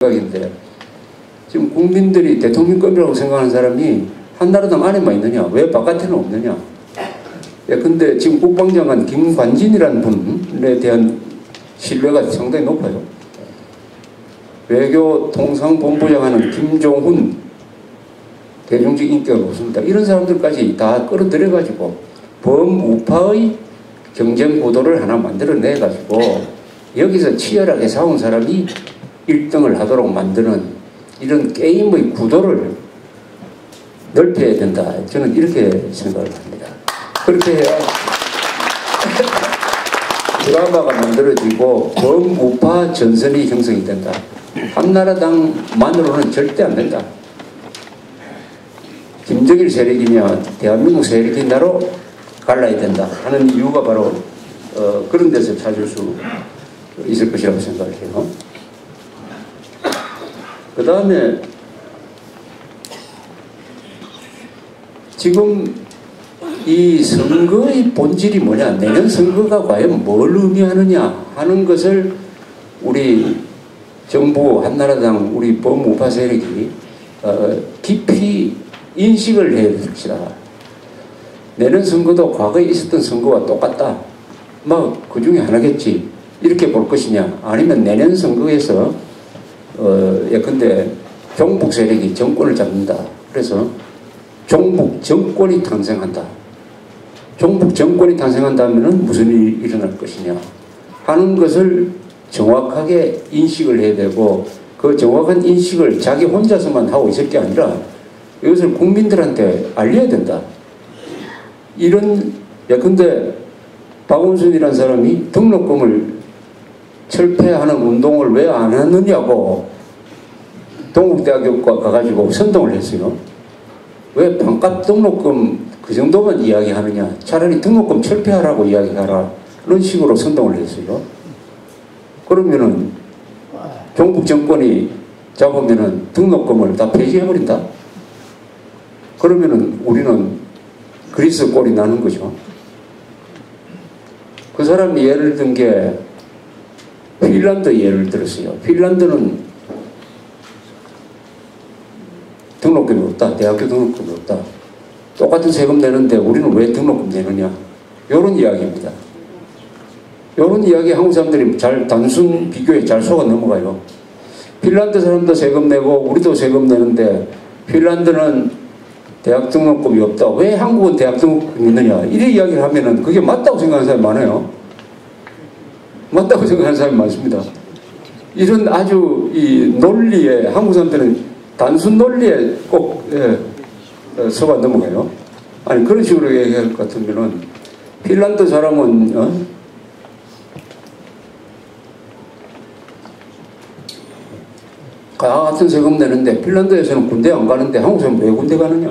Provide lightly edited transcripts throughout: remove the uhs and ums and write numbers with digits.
생각인데 지금 국민들이 대통령급이라고 생각하는 사람이 한나라당 안에만 있느냐? 왜 바깥에는 없느냐? 근데 지금 국방장관 김관진이라는 분에 대한 신뢰가 상당히 높아요. 외교통상본부장 하는 김종훈 대중적 인기가 높습니다. 이런 사람들까지 다 끌어들여가지고 범우파의 경쟁 구도를 하나 만들어내가지고 여기서 치열하게 싸운 사람이 1등을 하도록 만드는 이런 게임의 구도를 넓혀야 된다. 저는 이렇게 생각을 합니다. 그렇게 해야 드라마가 만들어지고 범우파 전선이 형성이 된다. 한나라당만으로는 절대 안 된다. 김정일 세력이냐 대한민국 세력이냐로 갈라야 된다 하는 이유가 바로 그런 데서 찾을 수 있을 것이라고 생각을 해요. 그 다음에 지금 이 선거의 본질이 뭐냐, 내년 선거가 과연 뭘 의미하느냐 하는 것을 우리 정부, 한나라당, 우리 범우파 세력이 깊이 인식을 해야 될 것이다. 내년 선거도 과거에 있었던 선거와 똑같다. 막 그 중에 하나겠지. 이렇게 볼 것이냐. 아니면 내년 선거에서 예컨대 종북 세력이 정권을 잡는다. 그래서 종북 정권이 탄생한다. 종북 정권이 탄생한다면 무슨 일이 일어날 것이냐 하는 것을 정확하게 인식을 해야 되고, 그 정확한 인식을 자기 혼자서만 하고 있을 게 아니라 이것을 국민들한테 알려야 된다. 이런, 예컨대 박원순이라는 사람이 등록금을 철폐하는 운동을 왜 안 하느냐고 동국대학교 가가지고 선동을 했어요. 왜 반값 등록금 그 정도만 이야기하느냐, 차라리 등록금 철폐하라고 이야기하라, 그런 식으로 선동을 했어요. 그러면은 종북 정권이 잡으면은 등록금을 다 폐지해버린다? 그러면은 우리는 그리스 꼴이 나는 거죠. 그 사람이 예를 든 게 핀란드 예를 들었어요. 핀란드는 등록금이 없다. 대학교 등록금이 없다. 똑같은 세금 내는데 우리는 왜 등록금 내느냐. 이런 이야기입니다. 이런 이야기 한국 사람들이 잘 단순 비교에 잘 속아 넘어가요. 핀란드 사람도 세금 내고 우리도 세금 내는데 핀란드는 대학 등록금이 없다. 왜 한국은 대학 등록금이 있느냐. 이런 이야기를 하면은 그게 맞다고 생각하는 사람이 많아요. 맞다고 생각하는 사람이 많습니다. 이런 아주 이 논리에, 한국 사람들은 단순 논리에 꼭 속아 넘어가요. 아니, 그런 식으로 얘기할 것 같으면은 핀란드 사람은 같은 세금 내는데 핀란드에서는 군대 안 가는데 한국 사람은 왜 군대 가느냐.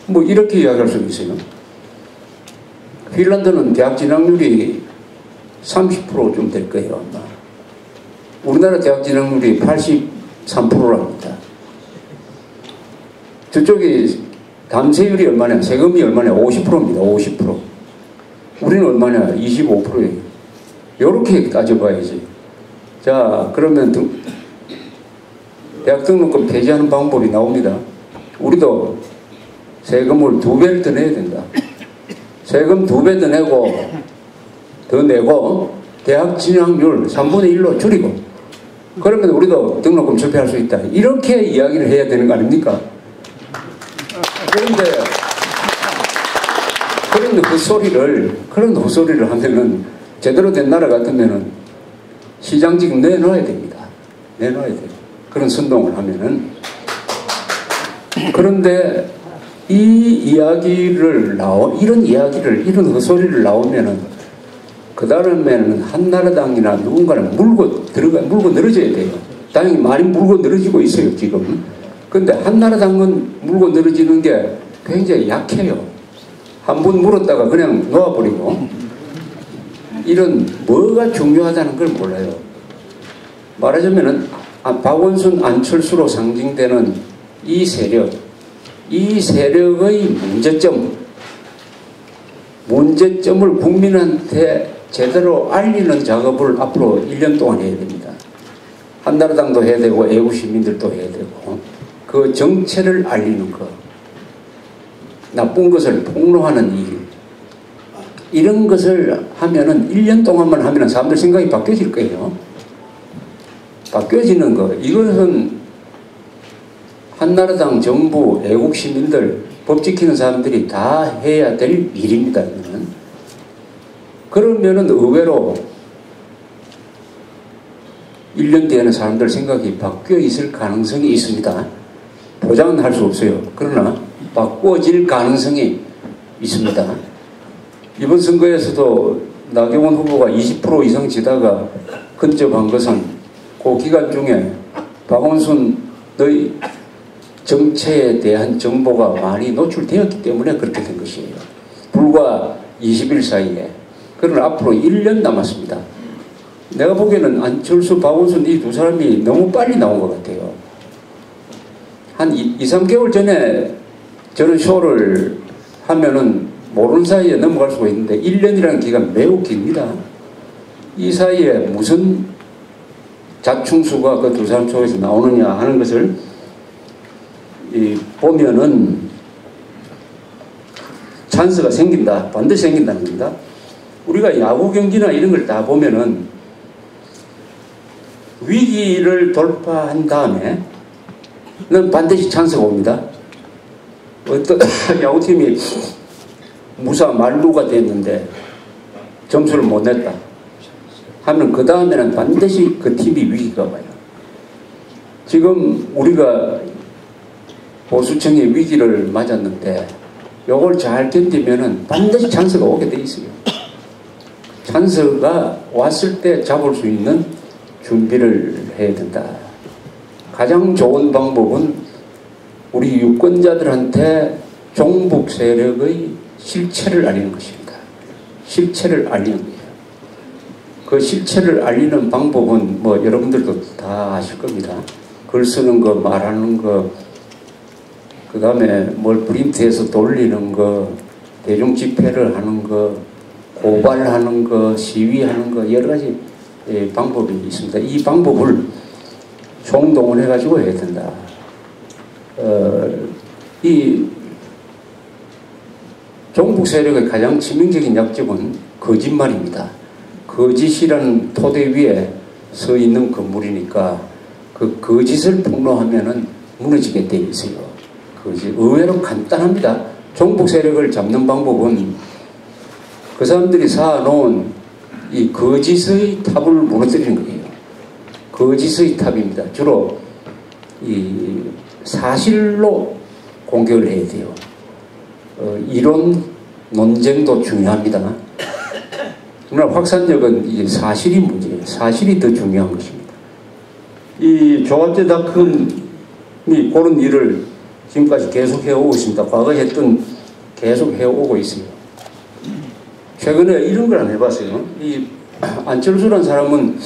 뭐 이렇게 이야기할 수 있어요. 핀란드는 대학 진학률이 30% 좀 될 거예요, 아마. 우리나라 대학 진학률이 83%랍니다. 저쪽이 감세율이 얼마냐, 세금이 얼마냐, 50%입니다. 50%. 우리는 얼마냐, 25%예요. 요렇게 따져봐야지. 자, 그러면 대학 등록금 폐지하는 방법이 나옵니다. 우리도 세금을 2배를 더 내야 된다. 세금 2배 더 내고 대학 진학률 3분의 1로 줄이고, 그러면 우리도 등록금 철폐할 수 있다. 이렇게 이야기를 해야 되는 거 아닙니까? 그런데 그런 헛소리를 하면은 제대로 된 나라 같으면은 시장직 내놔야 됩니다. 내놔야 돼요. 그런 선동을 하면은. 그런데 이런 이야기를, 이런 헛소리를 나오면은 그 다음에는 한나라당이나 누군가는 물고 늘어져야 돼요. 당연히 많이 물고 늘어지고 있어요, 지금. 근데 한나라당은 물고 늘어지는 게 굉장히 약해요. 한 번 물었다가 그냥 놓아버리고. 이런 뭐가 중요하다는 걸 몰라요. 말하자면은 박원순, 안철수로 상징되는 이 세력의 문제점을 국민한테 제대로 알리는 작업을 앞으로 1년 동안 해야 됩니다. 한나라당도 해야 되고 애국시민들도 해야 되고 그 정체를 알리는 것, 나쁜 것을 폭로하는 일, 이런 것을 하면은 1년 동안만 하면은 사람들 생각이 바뀌어질 거예요. 바뀌어지는 거. 이것은 한나라당, 정부, 애국시민들, 법 지키는 사람들이 다 해야 될 일입니다. 이거는. 그러면은 의외로 1년 뒤에는 사람들 생각이 바뀌어 있을 가능성이 있습니다. 보장은 할 수 없어요. 그러나 바꾸어질 가능성이 있습니다. 이번 선거에서도 나경원 후보가 20% 이상 지다가 근접한 것은 그 기간 중에 박원순의 정체에 대한 정보가 많이 노출되었기 때문에 그렇게 된 것이에요. 불과 20일 사이에. 그러나 앞으로 1년 남았습니다. 내가 보기에는 안철수, 박원순 이 두 사람이 너무 빨리 나온 것 같아요. 한 2, 3개월 전에 저런 쇼를 하면은 모르는 사이에 넘어갈 수가 있는데 1년이라는 기간 매우 깁니다. 이 사이에 무슨 자충수가 그 두 사람 속에서 나오느냐 하는 것을 보면은 찬스가 생긴다. 반드시 생긴다는 겁니다. 우리가 야구 경기나 이런 걸 다 보면은 위기를 돌파한 다음에 는 반드시 찬스가 옵니다. 어떤 야구팀이 무사 만루가 됐는데 점수를 못 냈다 하면 그 다음에는 반드시 그 팀이 위기가 와요. 지금 우리가 보수층의 위기를 맞았는데 요걸 잘 견디면은 반드시 찬스가 오게 돼 있어요. 찬스가 왔을 때 잡을 수 있는 준비를 해야 된다. 가장 좋은 방법은 우리 유권자들한테 종북 세력의 실체를 알리는 것입니다. 실체를 알리는 거예요. 그 실체를 알리는 방법은 뭐 여러분들도 다 아실 겁니다. 글 쓰는 거, 말하는 거, 그 다음에 뭘 프린트해서 돌리는 거, 대중 집회를 하는 거, 고발하는 거, 시위하는 거, 여러 가지 방법이 있습니다. 이 방법을 총동원해가지고 해야 된다. 이 종북 세력의 가장 치명적인 약점은 거짓말입니다. 거짓이라는 토대 위에 서 있는 건물이니까 그 거짓을 폭로하면은 무너지게 돼 있어요. 거짓. 의외로 간단합니다. 종북 세력을 잡는 방법은 그 사람들이 쌓아놓은 이 거짓의 탑을 무너뜨리는 거예요. 거짓의 탑입니다. 주로 이 사실로 공격을 해야 돼요. 이론 논쟁도 중요합니다. 그러나 확산력은 이제 사실이 문제예요. 사실이 더 중요한 것입니다. 이 조갑제닷컴이 그런 일을 지금까지 계속 해오고 있습니다. 과거에 했던 계속 해오고 있어요. 최근에 이런 걸 안 해봤어요. 이 안철수라는 사람은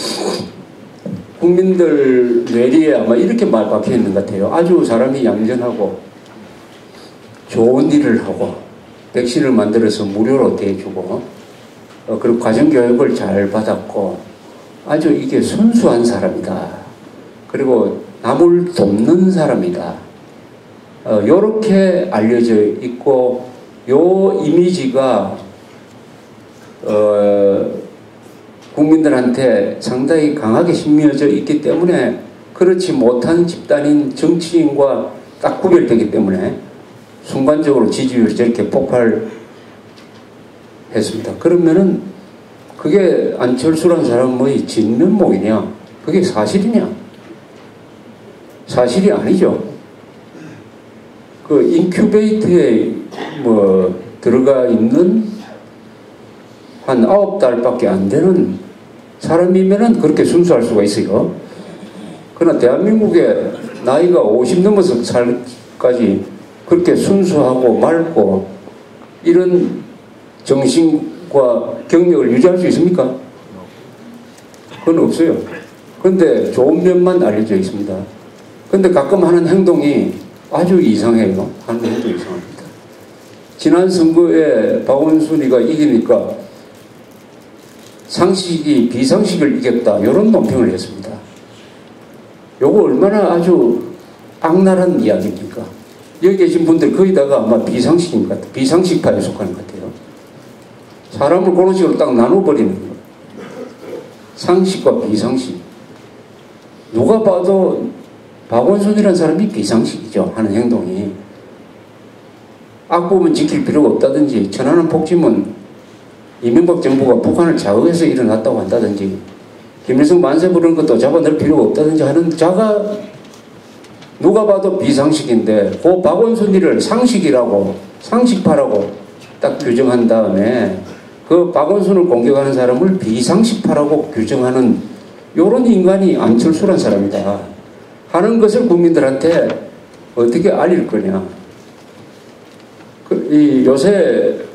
국민들 뇌리에 아마 이렇게 말 박혀 있는 것 같아요. 아주 사람이 얌전하고 좋은 일을 하고 백신을 만들어서 무료로 대주고 그리고 가정교육을 잘 받았고 아주 이게 순수한 사람이다. 그리고 남을 돕는 사람이다. 요렇게 알려져 있고 요 이미지가 국민들한테 상당히 강하게 심겨져 있기 때문에 그렇지 못한 집단인 정치인과 딱 구별되기 때문에 순간적으로 지지율이 저렇게 폭발했습니다. 그러면은 그게 안철수라는 사람의 진면목이냐? 그게 사실이냐? 사실이 아니죠. 그 인큐베이터에 뭐 들어가 있는 한 9달밖에 안 되는 사람이면은 그렇게 순수할 수가 있어요. 그러나 대한민국에 나이가 50 넘어서 살까지 그렇게 순수하고 맑고 이런 정신과 경력을 유지할 수 있습니까? 그건 없어요. 그런데 좋은 면만 알려져 있습니다. 그런데 가끔 하는 행동이 아주 이상해요. 하는 행동이 이상합니다. 지난 선거에 박원순이가 이기니까 상식이 비상식을 이겼다. 이런 논평을 했습니다. 요거 얼마나 아주 악랄한 이야기입니까? 여기 계신 분들 거의 다가 아마 비상식인 것 같아요. 비상식파에 속하는 것 같아요. 사람을 그런 식으로 딱 나눠버리는 거예요. 상식과 비상식. 누가 봐도 박원순이라는 사람이 비상식이죠. 하는 행동이. 악법은 지킬 필요가 없다든지, 천안함 폭침은 이명박 정부가 북한을 자극해서 일어났다고 한다든지, 김일성 만세 부르는 것도 잡아낼 필요가 없다든지 하는 자가 누가 봐도 비상식인데, 그 박원순이를 상식이라고, 상식파라고 딱 규정한 다음에 그 박원순을 공격하는 사람을 비상식파라고 규정하는 요런 인간이 안철수란 사람이다 하는 것을 국민들한테 어떻게 알릴 거냐. 요새